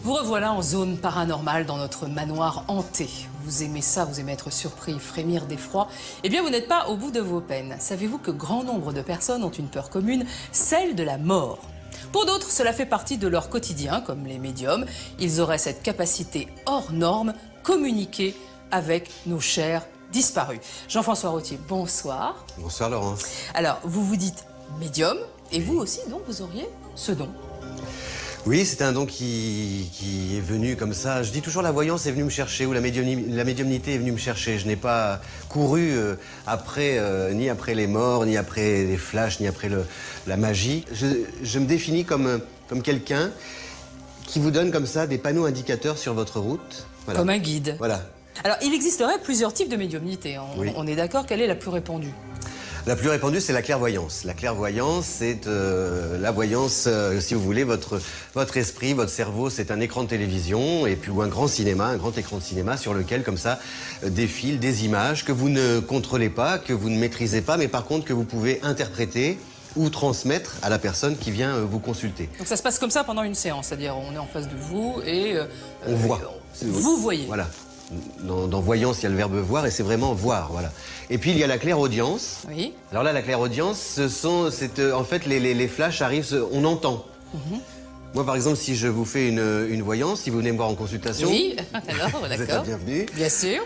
Vous revoilà en zone paranormale dans notre manoir hanté. Vous aimez ça, vous aimez être surpris, frémir d'effroi. Eh bien, vous n'êtes pas au bout de vos peines. Savez-vous que grand nombre de personnes ont une peur commune, celle de la mort? Pour d'autres, cela fait partie de leur quotidien, comme les médiums. Ils auraient cette capacité hors norme, communiquer avec nos chers disparus. Jean-François Rotier, bonsoir. Bonsoir Laurence. Alors, vous vous dites médium, et vous aussi, donc, vous auriez ce don. Oui, c'est un don qui est venu comme ça. Je dis toujours la voyance est venue me chercher ou la médiumnité est venue me chercher. Je n'ai pas couru ni après les morts, ni après les flashs, ni après la magie. Je me définis comme quelqu'un qui vous donne comme ça des panneaux indicateurs sur votre route. Voilà. Comme un guide. Voilà. Alors, il existerait plusieurs types de médiumnité. Oui. On est d'accord, quelle est la plus répandue? La plus répandue, c'est la clairvoyance. La clairvoyance, c'est la voyance, si vous voulez, votre esprit, votre cerveau, c'est un écran de télévision et puis ou un grand cinéma, un grand écran de cinéma sur lequel, comme ça, défilent des images que vous ne contrôlez pas, que vous ne maîtrisez pas, mais par contre que vous pouvez interpréter ou transmettre à la personne qui vient vous consulter. Donc ça se passe comme ça pendant une séance, c'est-à-dire on est en face de vous et... on voit. Vous voyez. Voilà. Dans voyance, il y a le verbe voir et c'est vraiment voir, voilà. Et puis il y a la clairaudience. Oui. Alors là, la clairaudience, en fait, les flashs arrivent, on entend. Moi, par exemple, si je vous fais une voyance, si vous venez me voir en consultation, oui, alors, vous êtes la d'accord. bienvenue. Bien sûr.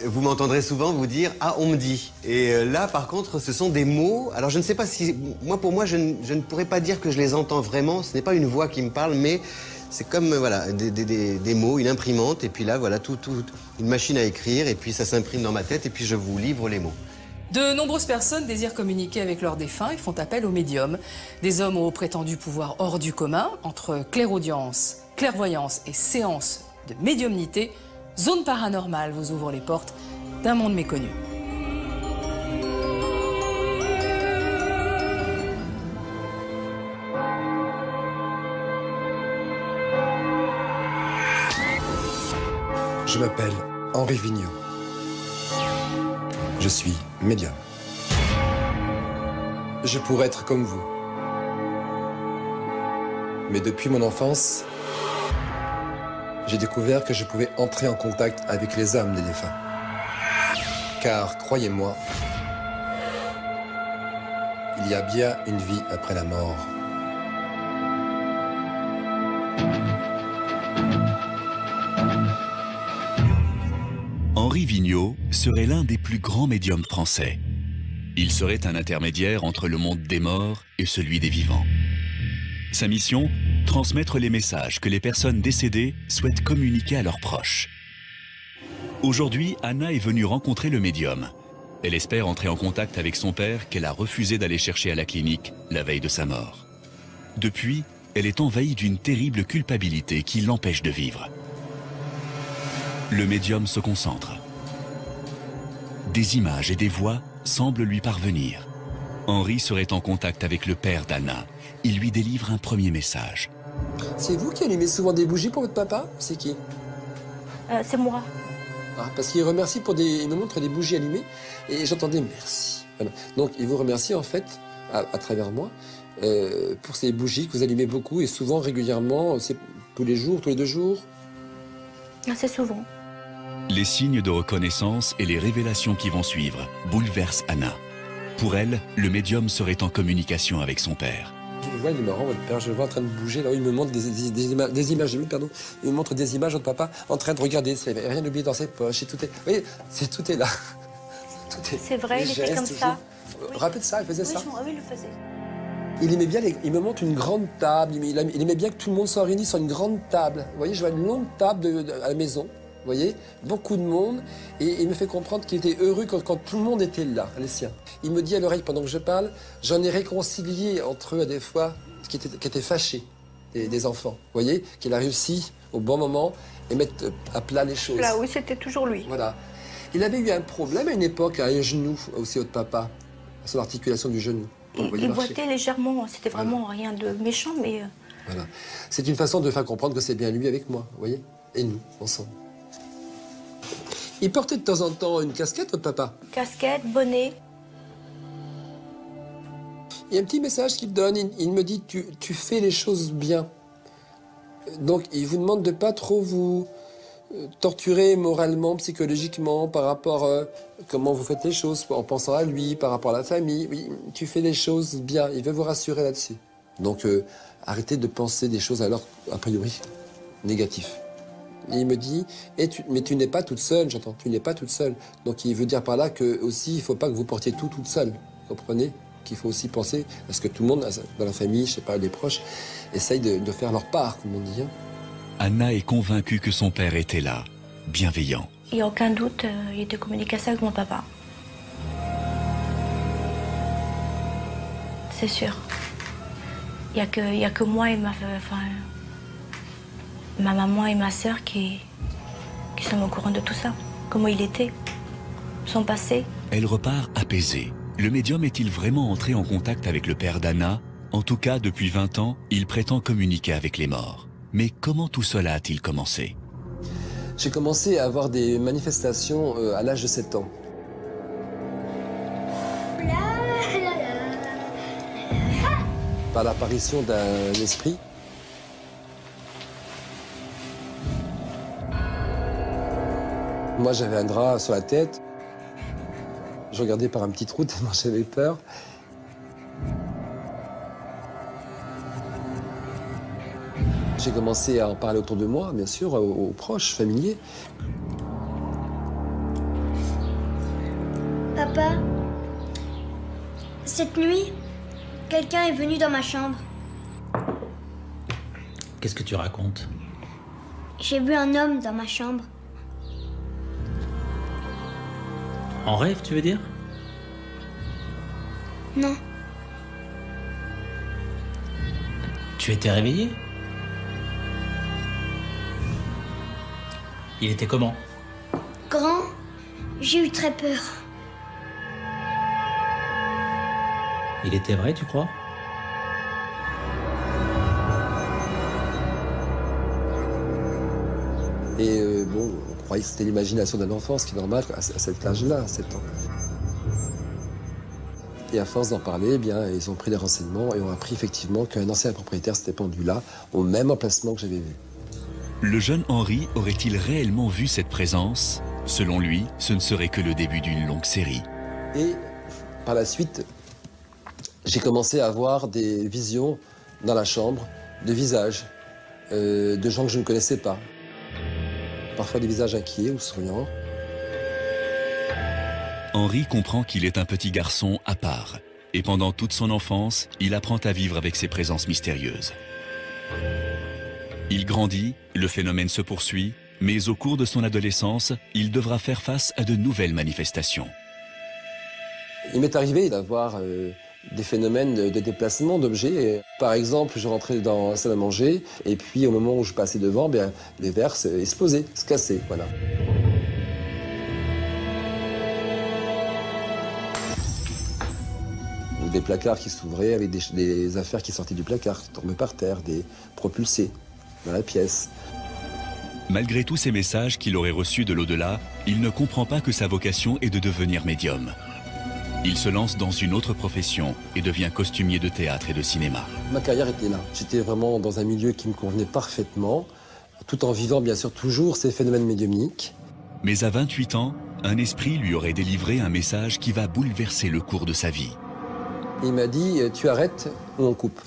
Vous m'entendrez souvent vous dire « Ah, on me dit ». Et là, par contre, ce sont des mots. Alors, je ne sais pas si... Pour moi, je ne pourrais pas dire que je les entends vraiment. Ce n'est pas une voix qui me parle, mais... c'est comme voilà, des mots, une imprimante, et puis là, voilà, une machine à écrire, et puis ça s'imprime dans ma tête, et puis je vous livre les mots. De nombreuses personnes désirent communiquer avec leurs défunts et font appel aux médiums. Des hommes aux prétendus pouvoirs hors du commun, entre clairaudience, clairvoyance et séance de médiumnité, Zone Paranormale vous ouvre les portes d'un monde méconnu. Je m'appelle Henri Vigneault. Je suis médium. Je pourrais être comme vous. Mais depuis mon enfance, j'ai découvert que je pouvais entrer en contact avec les âmes des défunts. Car, croyez-moi, il y a bien une vie après la mort. Henri Vigneault serait l'un des plus grands médiums français. Il serait un intermédiaire entre le monde des morts et celui des vivants. Sa mission, transmettre les messages que les personnes décédées souhaitent communiquer à leurs proches. Aujourd'hui, Anna est venue rencontrer le médium. Elle espère entrer en contact avec son père qu'elle a refusé d'aller chercher à la clinique la veille de sa mort. Depuis, elle est envahie d'une terrible culpabilité qui l'empêche de vivre. Le médium se concentre. Des images et des voix semblent lui parvenir. Henri serait en contact avec le père d'Anna. Il lui délivre un premier message. C'est vous qui allumez souvent des bougies pour votre papa? C'est qui? C'est moi. Ah, parce qu'il remercie il me montre des bougies allumées et j'entendais merci. Voilà. Donc il vous remercie en fait, à travers moi, pour ces bougies que vous allumez beaucoup et souvent, régulièrement, c'est tous les jours, tous les 2 jours? Assez souvent. Les signes de reconnaissance et les révélations qui vont suivre bouleversent Anna. Pour elle, le médium serait en communication avec son père. Je vois, il est marrant, votre père, je le vois en train de bouger, là, il me montre des images, pardon. Il me montre des images, votre papa, en train de regarder, il n'avait rien oublié dans ses poches, et tout est... Vous voyez, tout est là. C'est vrai, il était comme ça. Oui. Rappelez ça, il faisait ça. Oui, il le faisait. Il aimait bien, il me montre une grande table, il aimait bien que tout le monde soit réuni sur une grande table. Vous voyez, je vois une longue table à la maison, vous voyez, beaucoup de monde, et il me fait comprendre qu'il était heureux quand tout le monde était là, les siens. Il me dit à l'oreille pendant que je parle, j'en ai réconcilié entre eux à des fois qui étaient fâchés, des enfants, vous voyez, qu'il a réussi au bon moment et mettre à plat les choses. Là, oui, c'était toujours lui. Voilà. Il avait eu un problème à une époque, à un genou, aussi votre papa, à son articulation du genou. Il boitait légèrement, c'était vraiment rien de méchant, mais... Voilà. C'est une façon de faire comprendre que c'est bien lui avec moi, vous voyez, et nous, ensemble. Il portait de temps en temps une casquette, votre papa? Casquette, bonnet. Il y a un petit message qu'il me donne, il me dit tu fais les choses bien. Donc, il vous demande de pas trop vous torturer moralement, psychologiquement, par rapport à comment vous faites les choses, en pensant à lui, par rapport à la famille. Oui, tu fais les choses bien, il veut vous rassurer là-dessus. Donc, arrêtez de penser des choses alors, a priori, négatives. Et il me dit, mais tu n'es pas toute seule, j'entends, tu n'es pas toute seule. Donc, il veut dire par là que aussi, il ne faut pas que vous portiez tout toute seule, vous comprenez? Qu'il faut aussi penser à ce que tout le monde, dans la famille, je sais pas, les proches, essayent de faire leur part, comme on dit. Hein. Anna est convaincue que son père était là, bienveillant. Il n'y a aucun doute, il était communiqué ça avec mon papa. C'est sûr. Il n'y a que moi et ma maman et ma sœur qui sont au courant de tout ça. Comment il était, son passé. Elle repart apaisée. Le médium est-il vraiment entré en contact avec le père d'Anna? En tout cas, depuis 20 ans, il prétend communiquer avec les morts. Mais comment tout cela a-t-il commencé? J'ai commencé à avoir des manifestations à l'âge de 7 ans. Par l'apparition d'un esprit. Moi, j'avais un drap sur la tête. Je regardais par un petit trou tellement j'avais peur. J'ai commencé à en parler autour de moi, bien sûr, aux proches, familiers. Papa, cette nuit, quelqu'un est venu dans ma chambre. Qu'est-ce que tu racontes? J'ai vu un homme dans ma chambre. En rêve, tu veux dire? Non, Tu étais réveillé? Il était comment? grand, j'ai eu très peur. Il était vrai, tu crois? Et bon, on croyait que c'était l'imagination d'un enfant, ce qui est normal à cet âge-là, à 7 ans. Et à force d'en parler, eh bien, ils ont pris des renseignements et ont appris effectivement qu'un ancien propriétaire s'était pendu là, au même emplacement que j'avais vu. Le jeune Henri aurait-il réellement vu cette présence? Selon lui, ce ne serait que le début d'une longue série. Et par la suite, j'ai commencé à avoir des visions dans la chambre, de visages, de gens que je ne connaissais pas. Parfois des visages inquiets ou souriants. Henri comprend qu'il est un petit garçon à part. Et pendant toute son enfance, il apprend à vivre avec ces présences mystérieuses. Il grandit, le phénomène se poursuit, mais au cours de son adolescence, il devra faire face à de nouvelles manifestations. Il m'est arrivé d'avoir des phénomènes de déplacement d'objets. Par exemple, je rentrais dans la salle à manger et puis au moment où je passais devant, bien, les verres explosaient, se cassaient, voilà. Ou des placards qui s'ouvraient avec des affaires qui sortaient du placard, qui tombaient par terre, des propulsés dans la pièce. Malgré tous ces messages qu'il aurait reçus de l'au-delà, il ne comprend pas que sa vocation est de devenir médium. Il se lance dans une autre profession et devient costumier de théâtre et de cinéma. Ma carrière était là. J'étais vraiment dans un milieu qui me convenait parfaitement, tout en vivant bien sûr toujours ces phénomènes médiumniques. Mais à 28 ans, un esprit lui aurait délivré un message qui va bouleverser le cours de sa vie. Il m'a dit « tu arrêtes ou on coupe ».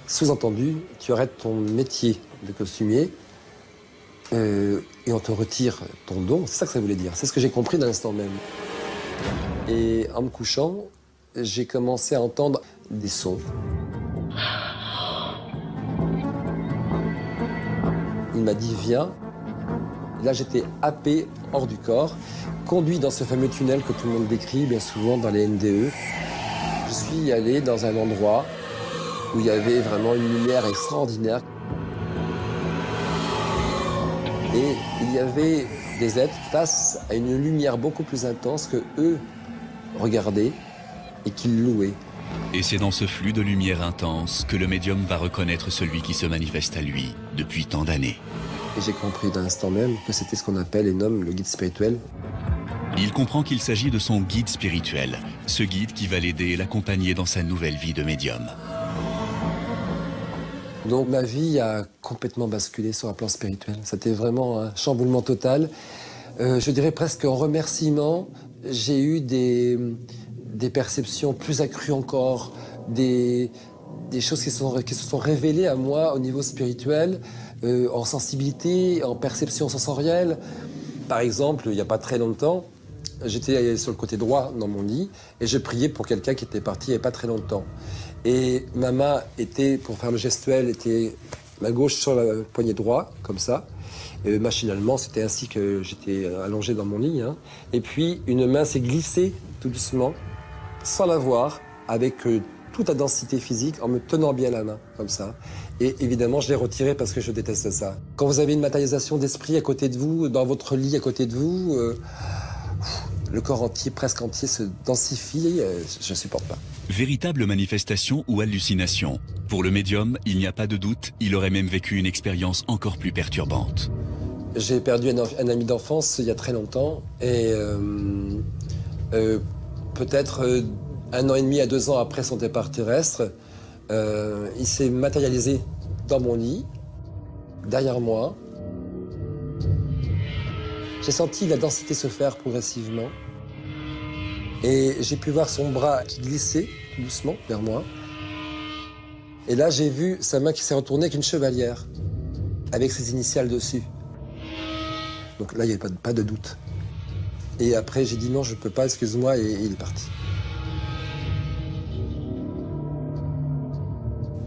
Sous-entendu, tu arrêtes ton métier de costumier et on te retire ton don. C'est ça que ça voulait dire. C'est ce que j'ai compris dans l'instant même. Et en me couchant, j'ai commencé à entendre des sons. Il m'a dit « viens ». Là, j'étais happé hors du corps, conduit dans ce fameux tunnel que tout le monde décrit bien souvent dans les NDE. Je suis allé dans un endroit où il y avait vraiment une lumière extraordinaire. Et il y avait des êtres face à une lumière beaucoup plus intense que eux regardaient et qu'ils louaient. Et c'est dans ce flux de lumière intense que le médium va reconnaître celui qui se manifeste à lui depuis tant d'années. Et j'ai compris d'un instant même que c'était ce qu'on appelle et nomme le guide spirituel. Il comprend qu'il s'agit de son guide spirituel, ce guide qui va l'aider et l'accompagner dans sa nouvelle vie de médium. Donc ma vie a complètement basculé sur un plan spirituel. C'était vraiment un chamboulement total. Je dirais presque en remerciement, j'ai eu des perceptions plus accrues encore, des choses qui se sont révélées à moi au niveau spirituel, en sensibilité, en perception sensorielle. Par exemple, il n'y a pas très longtemps, j'étais sur le côté droit dans mon lit et je priais pour quelqu'un qui était parti il n'y a pas très longtemps. Et ma main était, pour faire le gestuel, était ma gauche sur le poignet droit, comme ça. Et machinalement, c'était ainsi que j'étais allongé dans mon lit. Hein. Et puis, une main s'est glissée tout doucement, sans la voir, avec toute la densité physique, en me tenant bien la main, comme ça. Et évidemment, je l'ai retirée parce que je déteste ça. Quand vous avez une matérialisation d'esprit à côté de vous, dans votre lit à côté de vous, le corps entier, presque entier, se densifie, je ne supporte pas. Véritable manifestation ou hallucination. Pour le médium, il n'y a pas de doute, il aurait même vécu une expérience encore plus perturbante. J'ai perdu un ami d'enfance il y a très longtemps et peut-être 1 an et demi à 2 ans après son départ terrestre, il s'est matérialisé dans mon lit, derrière moi. J'ai senti la densité se faire progressivement et j'ai pu voir son bras qui glissait doucement vers moi. Et là, j'ai vu sa main qui s'est retournée avec une chevalière, avec ses initiales dessus. Donc là, il n'y avait pas de doute. Et après, j'ai dit non, je ne peux pas, excuse-moi, et il est parti.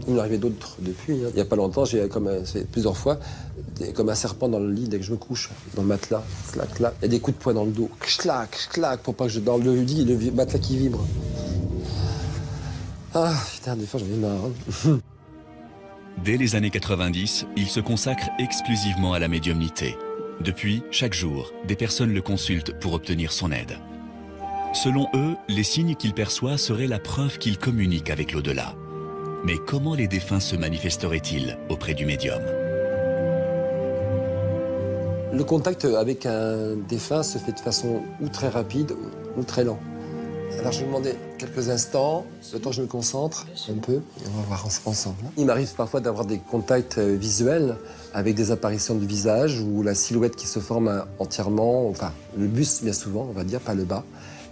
Il m'est arrivé d'autres depuis. Hein. Il n'y a pas longtemps, j'ai plusieurs fois, comme un serpent dans le lit dès que je me couche, dans le matelas, clac, clac. Il y a des coups de poing dans le dos, clac, clac, pour pas que je dans le lit, le matelas qui vibre. Ah, putain, des fois j'en ai marre. Hein. Dès les années 90, il se consacre exclusivement à la médiumnité. Depuis, chaque jour, des personnes le consultent pour obtenir son aide. Selon eux, les signes qu'il perçoit seraient la preuve qu'il communique avec l'au-delà. Mais comment les défunts se manifesteraient-ils auprès du médium? Le contact avec un défunt se fait de façon ou très rapide ou très lent. Alors je vais demander quelques instants, le temps que je me concentre un peu, et on va voir ensemble. Il m'arrive parfois d'avoir des contacts visuels avec des apparitions du visage ou la silhouette qui se forme entièrement, enfin le buste bien souvent, on va dire, pas le bas,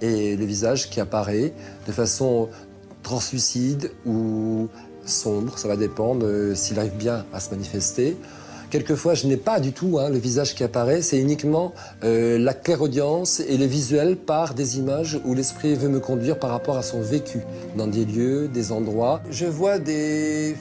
et le visage qui apparaît de façon translucide ou sombre, ça va dépendre s'il arrive bien à se manifester. Quelquefois, je n'ai pas du tout le visage qui apparaît, c'est uniquement la clairaudience et le visuel par des images où l'esprit veut me conduire par rapport à son vécu, dans des lieux, des endroits. Je vois des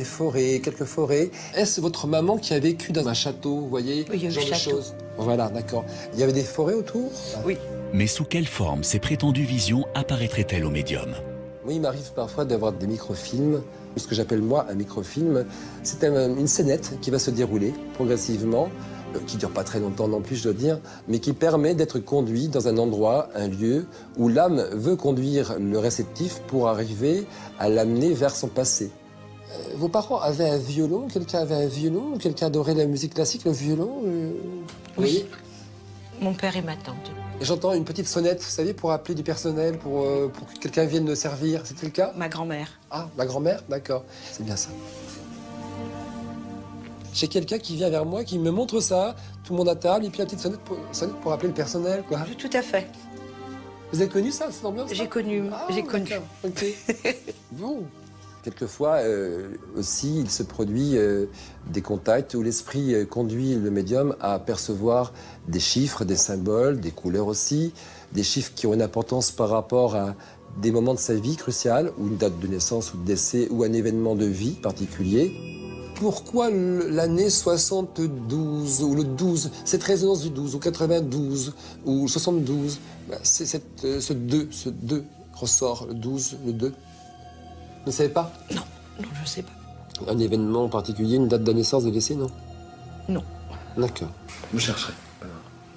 forêts, quelques forêts. Est-ce votre maman qui a vécu dans un château, vous voyez? Oui, il y a genre le de château. choses. Voilà, d'accord. Il y avait des forêts autour? Oui. Mais sous quelle forme ces prétendues visions apparaîtraient-elles au médium? Oui, il m'arrive parfois d'avoir des microfilms, ce que j'appelle moi un microfilm. C'est une scénette qui va se dérouler progressivement, qui ne dure pas très longtemps non plus, je dois dire, mais qui permet d'être conduit dans un endroit, un lieu, où l'âme veut conduire le réceptif pour arriver à l'amener vers son passé. Vos parents avaient un violon? Quelqu'un avait un violon? Quelqu'un adorait la musique classique, le violon? Oui. Mon père et ma tante. J'entends une petite sonnette, vous savez, pour appeler du personnel, pour que quelqu'un vienne me servir. C'était le cas? Ma grand-mère. Ah, ma grand-mère? D'accord. C'est bien ça. J'ai quelqu'un qui vient vers moi, qui me montre ça, tout le monde à table, et puis la petite sonnette pour appeler le personnel, quoi. Tout à fait. Vous avez connu ça, cette ambiance? J'ai connu. J'ai connu. D'accord, ok. Bon. Quelquefois aussi, il se produit des contacts où l'esprit conduit le médium à percevoir des chiffres, des symboles, des couleurs aussi, des chiffres qui ont une importance par rapport à des moments de sa vie crucial, ou une date de naissance ou de décès, ou un événement de vie particulier. Pourquoi l'année 72 ou le 12, cette résonance du 12, ou 92, ou 72, c'est ce 2 ressort, le 12, le 2. Vous ne savez pas? Non, je ne sais pas. Un événement particulier, une date de naissance, de décès, non? Non. D'accord. Je chercherai.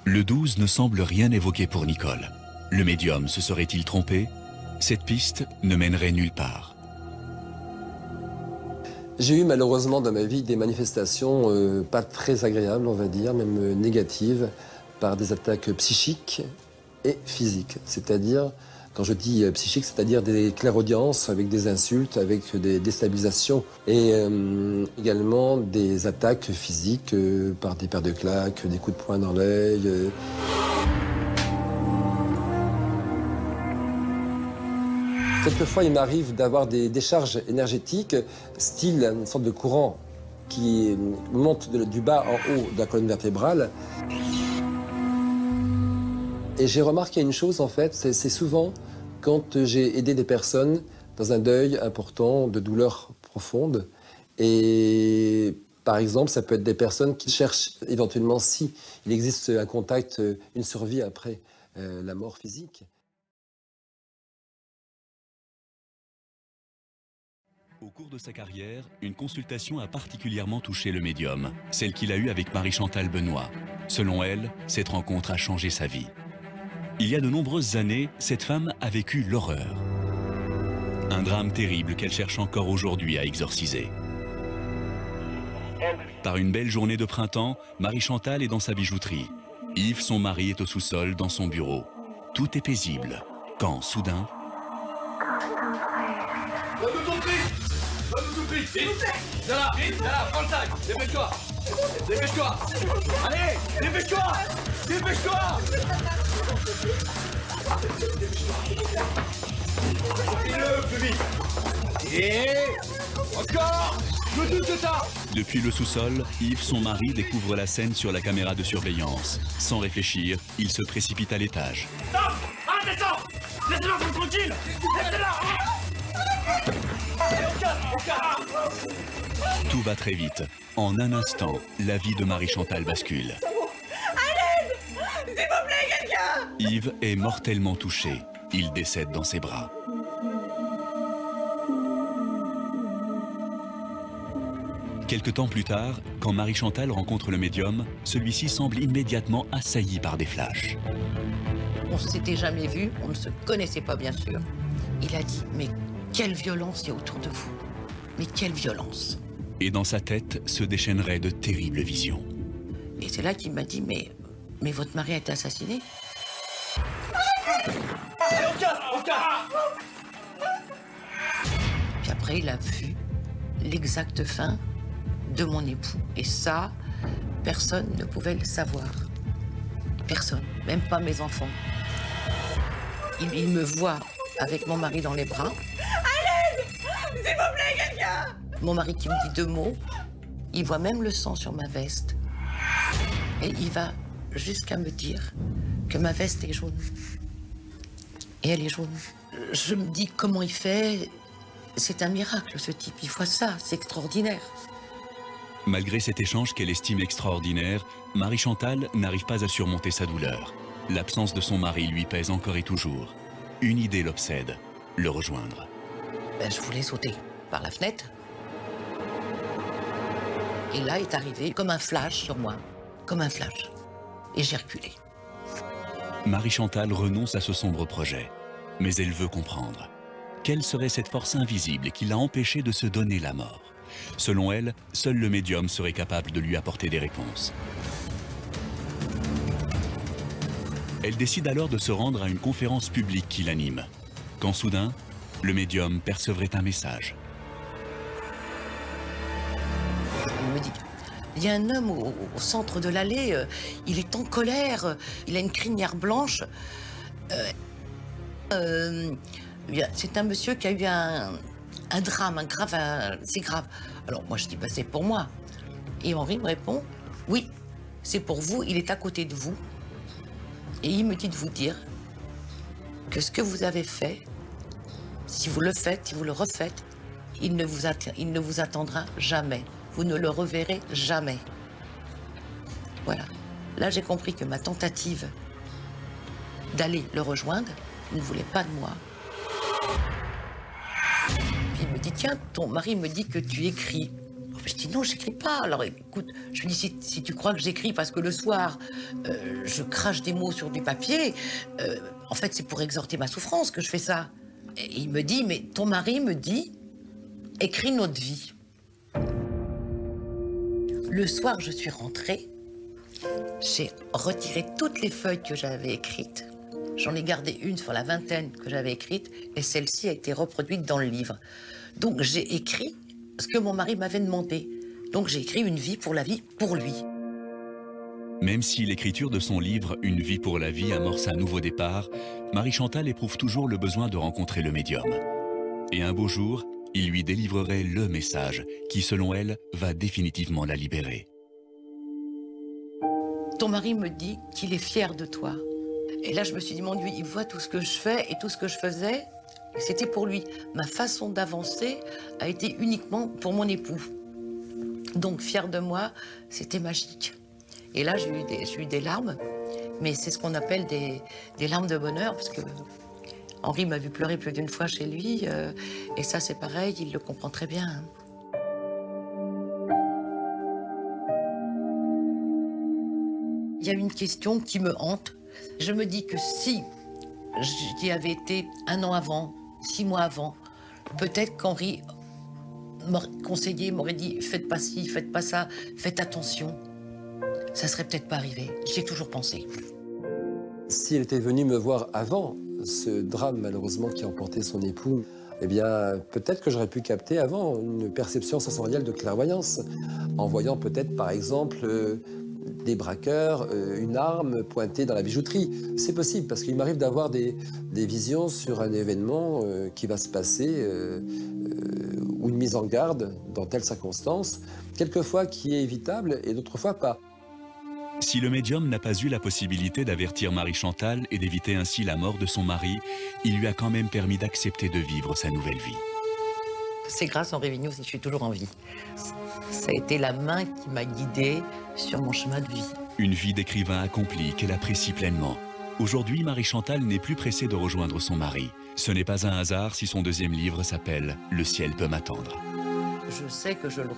Le 12 ne semble rien évoquer pour Nicole. Le médium se serait-il trompé? Cette piste ne mènerait nulle part. J'ai eu malheureusement dans ma vie des manifestations pas très agréables, on va dire, même négatives, par des attaques psychiques et physiques. C'est-à-dire Quand je dis psychique, c'est-à-dire des clairaudiences avec des insultes, avec des déstabilisations et également des attaques physiques par des paires de claques, des coups de poing dans l'œil. Quelquefois, il m'arrive d'avoir des décharges énergétiques, style une sorte de courant qui monte du bas en haut de la colonne vertébrale. Et j'ai remarqué une chose, en fait, c'est souvent quand j'ai aidé des personnes dans un deuil important, de douleurs profondes. Et par exemple, ça peut être des personnes qui cherchent éventuellement si il existe un contact, une survie après la mort physique. Au cours de sa carrière, une consultation a particulièrement touché le médium, celle qu'il a eue avec Marie-Chantal Benoît. Selon elle, cette rencontre a changé sa vie. Il y a de nombreuses années, cette femme a vécu l'horreur. Un drame terrible qu'elle cherche encore aujourd'hui à exorciser. Par une belle journée de printemps, Marie-Chantal est dans sa bijouterie. Yves, son mari, est au sous-sol dans son bureau. Tout est paisible, quand soudain... Donne-nous ton prix! Donne-nous ton prix! Vite! Viens là! Prends le sac! Dépêche-toi! Dépêche-toi! Allez! Dépêche-toi! Dépêche-toi! Sortez-le plus vite! Et... encore! Je veux tout que t'as! Depuis le sous-sol, Yves, son mari, découvre la scène sur la caméra de surveillance. Sans réfléchir, il se précipite à l'étage. Stop! Ah, descends! Laissez-la tranquille! Laissez-la! Tout va très vite. En un instant, la vie de Marie-Chantal bascule. À l'aide! S'il vous plaît, quelqu'un! Yves est mortellement touché. Il décède dans ses bras. Quelque temps plus tard, quand Marie-Chantal rencontre le médium, celui-ci semble immédiatement assailli par des flashs. On ne s'était jamais vu, on ne se connaissait pas bien sûr. Il a dit, mais quelle violence il y a autour de vous. Mais quelle violence. Et dans sa tête se déchaîneraient de terribles visions. Et c'est là qu'il m'a dit, mais votre mari a été assassiné. Allez, on casse! On casse! Puis après, il a vu l'exacte fin de mon époux. Et ça, personne ne pouvait le savoir. Personne, même pas mes enfants. Il me voit avec mon mari dans les bras. À l'aide! S'il vous plaît, quelqu'un! Mon mari qui me dit 2 mots. Il voit même le sang sur ma veste. Et il va jusqu'à me dire que ma veste est jaune. Et elle est jaune. Je me dis comment il fait. C'est un miracle, ce type. Il voit ça, c'est extraordinaire. Malgré cet échange qu'elle estime extraordinaire, Marie-Chantal n'arrive pas à surmonter sa douleur. L'absence de son mari lui pèse encore et toujours. Une idée l'obsède, le rejoindre. Je voulais sauter par la fenêtre. Et là est arrivé comme un flash sur moi. Comme un flash. Et j'ai reculé. Marie-Chantal renonce à ce sombre projet. Mais elle veut comprendre. Quelle serait cette force invisible qui l'a empêchée de se donner la mort? Selon elle, seul le médium serait capable de lui apporter des réponses. Elle décide alors de se rendre à une conférence publique qui l'anime. Quand soudain, le médium percevrait un message. Il me dit, il y a un homme au centre de l'allée, il est en colère, il a une crinière blanche. C'est un monsieur qui a eu un drame, c'est grave. Alors moi je dis, bah, c'est pour moi. Et Henri me répond, oui, c'est pour vous, il est à côté de vous. Et il me dit de vous dire que ce que vous avez fait, si vous le faites, si vous le refaites, il ne vous attendra jamais. Vous ne le reverrez jamais. Voilà. Là, j'ai compris que ma tentative d'aller le rejoindre, il ne voulait pas de moi. Puis il me dit, tiens, ton mari me dit que tu écris. Je dis, non, j'écris pas. Alors écoute, je lui dis, si tu crois que j'écris parce que le soir, je crache des mots sur du papier, en fait, c'est pour exhorter ma souffrance que je fais ça. Et il me dit, mais ton mari me dit, écris notre vie. Le soir, je suis rentrée, j'ai retiré toutes les feuilles que j'avais écrites J'en ai gardé une sur la vingtaine que j'avais écrite et celle-ci a été reproduite dans le livre. Donc j'ai écrit ce que mon mari m'avait demandé. Donc j'ai écrit une vie pour la vie pour lui. Même si l'écriture de son livre « Une vie pour la vie » amorce un nouveau départ, Marie-Chantal éprouve toujours le besoin de rencontrer le médium. Et un beau jour, il lui délivrerait le message qui, selon elle, va définitivement la libérer. Ton mari me dit qu'il est fier de toi. Et là, je me suis dit, mon Dieu, il voit tout ce que je fais et tout ce que je faisais, c'était pour lui. Ma façon d'avancer a été uniquement pour mon époux. Donc, fier de moi, c'était magique. Et là, j'ai eu des larmes, mais c'est ce qu'on appelle des larmes de bonheur, parce que Henri m'a vu pleurer plus d'une fois chez lui, et ça, c'est pareil, il le comprend très bien. Il y a une question qui me hante. Je me dis que si j'y avais été 1 an avant, 6 mois avant, peut-être qu'Henri m'aurait conseillé, m'aurait dit « faites pas ci, faites pas ça, faites attention ». Ça serait peut-être pas arrivé. J'y ai toujours pensé. Si elle était venue me voir avant ce drame, malheureusement, qui a emporté son époux, eh bien, peut-être que j'aurais pu capter avant une perception sensorielle de clairvoyance, en voyant peut-être, par exemple, des braqueurs, une arme pointée dans la bijouterie. C'est possible, parce qu'il m'arrive d'avoir des visions sur un événement qui va se passer, ou une mise en garde dans telle circonstance, quelquefois qui est évitable et d'autres fois pas. Si le médium n'a pas eu la possibilité d'avertir Marie-Chantal et d'éviter ainsi la mort de son mari, il lui a quand même permis d'accepter de vivre sa nouvelle vie. C'est grâce à Henri Vigneault si je suis toujours en vie. Ça a été la main qui m'a guidée sur mon chemin de vie. Une vie d'écrivain accomplie qu'elle apprécie pleinement. Aujourd'hui, Marie-Chantal n'est plus pressée de rejoindre son mari. Ce n'est pas un hasard si son deuxième livre s'appelle « Le ciel peut m'attendre ». Je sais que je le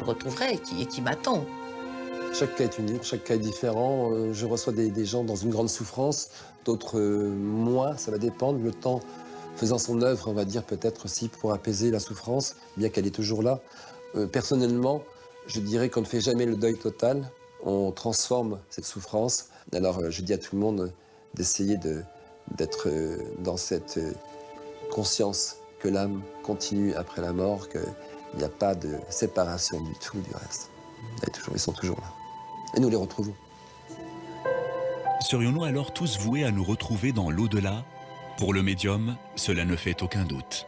retrouverai et qui m'attend. Chaque cas est unique, chaque cas est différent. Je reçois des gens dans une grande souffrance, d'autres moins, ça va dépendre. Le temps faisant son œuvre, on va dire peut-être aussi pour apaiser la souffrance, bien qu'elle est toujours là. Personnellement, je dirais qu'on ne fait jamais le deuil total, on transforme cette souffrance. Alors je dis à tout le monde d'essayer d'être dans cette conscience que l'âme continue après la mort, qu'il n'y a pas de séparation du tout du reste. Ils sont toujours là. Et nous les retrouvons. Serions-nous alors tous voués à nous retrouver dans l'au-delà? Pour le médium, cela ne fait aucun doute.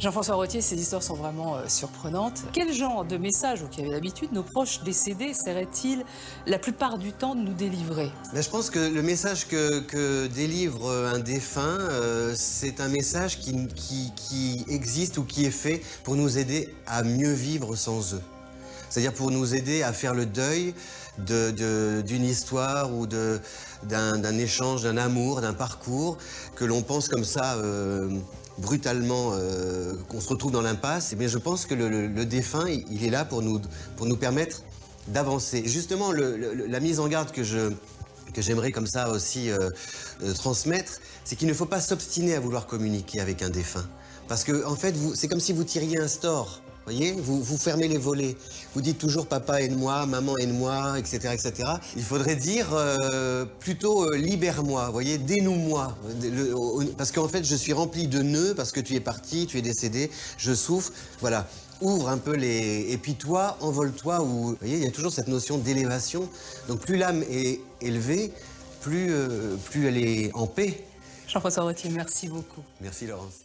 Jean-François Rottier, ces histoires sont vraiment surprenantes. Quel genre de message, ou qui avait l'habitude, nos proches décédés essaieraient-ils la plupart du temps de nous délivrer? Je pense que le message que délivre un défunt, c'est un message qui existe ou qui est fait pour nous aider à mieux vivre sans eux. C'est-à-dire pour nous aider à faire le deuil d'une histoire ou d'un échange, d'un amour, d'un parcours que l'on pense comme ça brutalement, qu'on se retrouve dans l'impasse. Et bien je pense que le défunt, il est là pour nous permettre d'avancer. Justement, la mise en garde que j'aimerais comme ça aussi transmettre, c'est qu'il ne faut pas s'obstiner à vouloir communiquer avec un défunt. Parce que en fait, c'est comme si vous tiriez un store. Voyez, vous fermez les volets. Vous dites toujours papa aide-moi, maman aide-moi, etc., etc. Il faudrait dire plutôt libère-moi, voyez, dénoue-moi. Parce qu'en fait, je suis rempli de nœuds parce que tu es parti, tu es décédé, je souffre. Voilà, ouvre un peu les... Et puis toi, envole-toi. Vous voyez, il y a toujours cette notion d'élévation. Donc plus l'âme est élevée, plus elle est en paix. Jean-François Rottier, merci beaucoup. Merci Laurence.